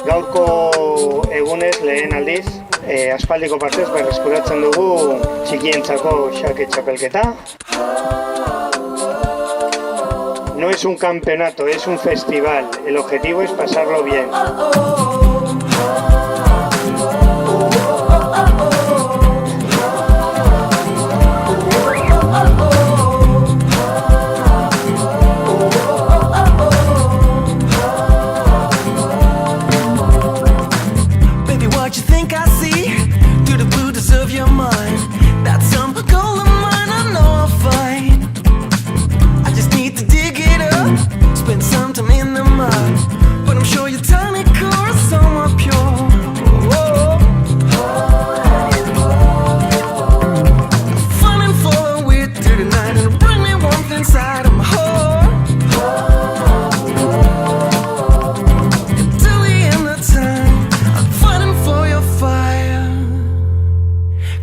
Gaurko egunez lehen aldiz, aspaldiko partez berreskuratzen dugu txikientzako xake txapelketa. No es un campeonato, es un festival. El objetivo es pasarlo bien.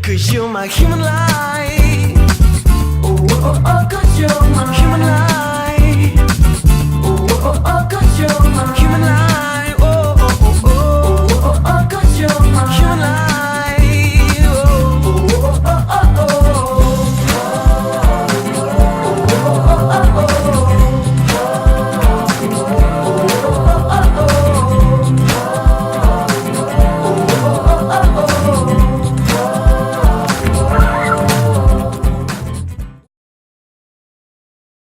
Cause you're my human.